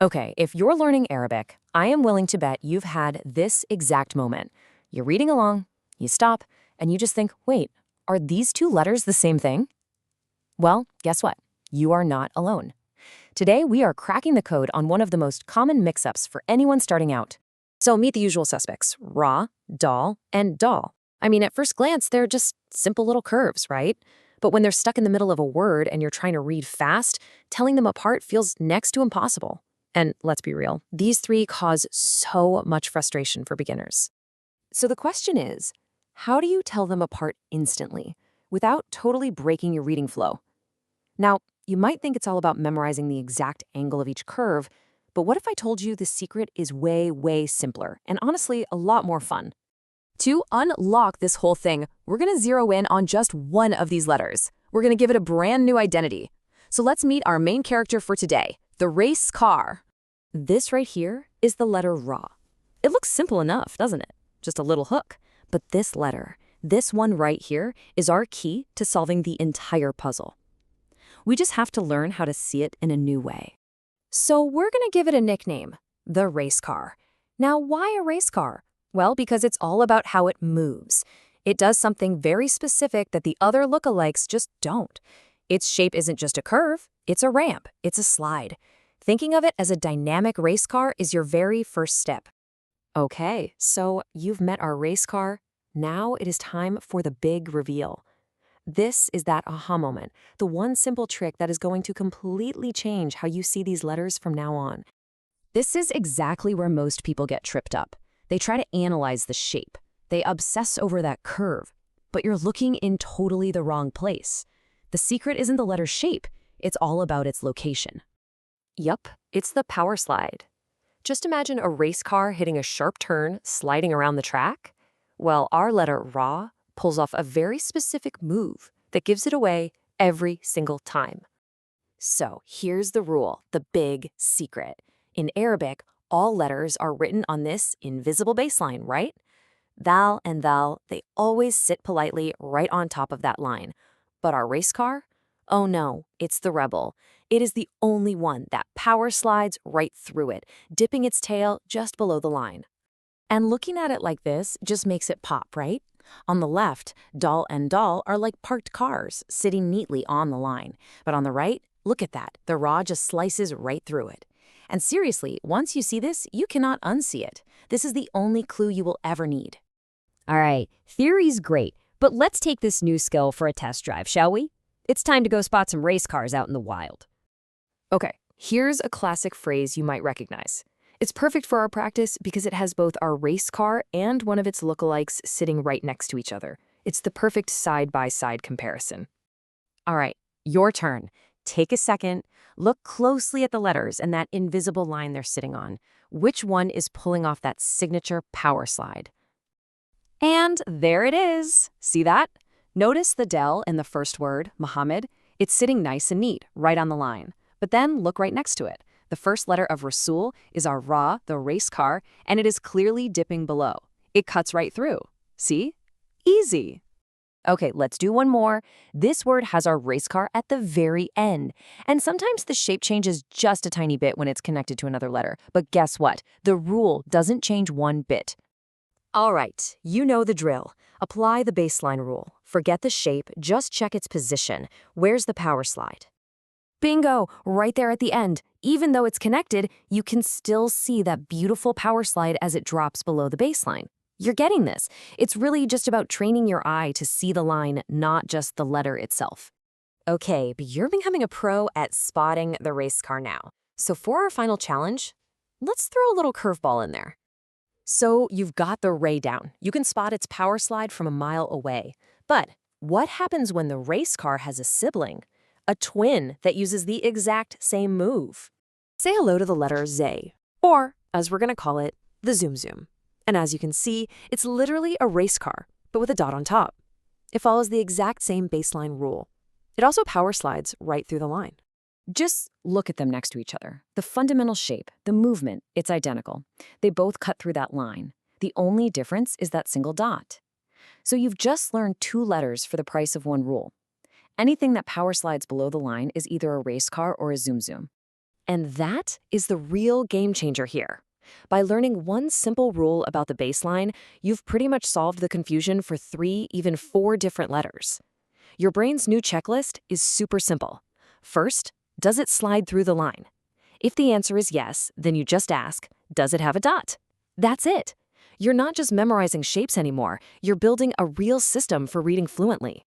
Okay, if you're learning Arabic, I am willing to bet you've had this exact moment. You're reading along, you stop, and you just think, wait, are these two letters the same thing? Well, guess what? You are not alone. Today, we are cracking the code on one of the most common mix-ups for anyone starting out. So meet the usual suspects, ra, dal, and dal. I mean, at first glance, they're just simple little curves, right? But when they're stuck in the middle of a word and you're trying to read fast, telling them apart feels next to impossible. And let's be real, these three cause so much frustration for beginners. So the question is, how do you tell them apart instantly without totally breaking your reading flow? Now, you might think it's all about memorizing the exact angle of each curve, but what if I told you the secret is way, way simpler and honestly a lot more fun? To unlock this whole thing, we're going to zero in on just one of these letters. We're going to give it a brand new identity. So let's meet our main character for today, the race car. This right here is the letter Ra. It looks simple enough, doesn't it? Just a little hook. But this letter, this one right here, is our key to solving the entire puzzle. We just have to learn how to see it in a new way. So we're going to give it a nickname, the race car. Now, why a race car? Well, because it's all about how it moves. It does something very specific that the other lookalikes just don't. Its shape isn't just a curve, it's a ramp, it's a slide. Thinking of it as a dynamic race car is your very first step. Okay, so you've met our race car. Now it is time for the big reveal. This is that aha moment, the one simple trick that is going to completely change how you see these letters from now on. This is exactly where most people get tripped up. They try to analyze the shape. They obsess over that curve, but you're looking in totally the wrong place. The secret isn't the letter's shape, it's all about its location. Yup, it's the power slide. Just imagine a race car hitting a sharp turn, sliding around the track. Well, our letter Ra pulls off a very specific move that gives it away every single time. So here's the rule, the big secret. In Arabic, all letters are written on this invisible baseline, right? Dal and dal, they always sit politely right on top of that line. But our race car? Oh no, it's the rebel. It is the only one that power slides right through it, dipping its tail just below the line. And looking at it like this just makes it pop, right? On the left, dal and dal are like parked cars, sitting neatly on the line. But on the right, look at that, the Ra just slices right through it. And seriously, once you see this, you cannot unsee it. This is the only clue you will ever need. All right, theory's great, but let's take this new skill for a test drive, shall we? It's time to go spot some race cars out in the wild. Okay, here's a classic phrase you might recognize. It's perfect for our practice because it has both our race car and one of its lookalikes sitting right next to each other. It's the perfect side-by-side comparison. All right, your turn. Take a second, look closely at the letters and that invisible line they're sitting on. Which one is pulling off that signature power slide? And there it is. See that? Notice the del in the first word, Muhammad. It's sitting nice and neat, right on the line. But then look right next to it. The first letter of Rasul is our Ra, the race car, and it is clearly dipping below. It cuts right through. See? Easy. Okay, let's do one more. This word has our race car at the very end. And sometimes the shape changes just a tiny bit when it's connected to another letter. But guess what? The rule doesn't change one bit. All right, you know the drill. Apply the baseline rule. Forget the shape, just check its position. Where's the power slide? Bingo! Right there at the end. Even though it's connected, you can still see that beautiful power slide as it drops below the baseline. You're getting this. It's really just about training your eye to see the line, not just the letter itself. Okay, but you're becoming a pro at spotting the race car now. So for our final challenge, let's throw a little curveball in there. So you've got the Ray down. You can spot its power slide from a mile away. But what happens when the race car has a sibling? A twin that uses the exact same move. Say hello to the letter Z, or, as we're going to call it, the Zoom Zoom. And as you can see, it's literally a race car, but with a dot on top. It follows the exact same baseline rule. It also power slides right through the line. Just look at them next to each other. The fundamental shape, the movement, it's identical. They both cut through that line. The only difference is that single dot. So you've just learned two letters for the price of one rule. Anything that power slides below the line is either a race car or a Zoom Zoom. And that is the real game changer here. By learning one simple rule about the baseline, you've pretty much solved the confusion for 3, even 4 different letters. Your brain's new checklist is super simple. First, does it slide through the line? If the answer is yes, then you just ask, does it have a dot? That's it. You're not just memorizing shapes anymore, you're building a real system for reading fluently.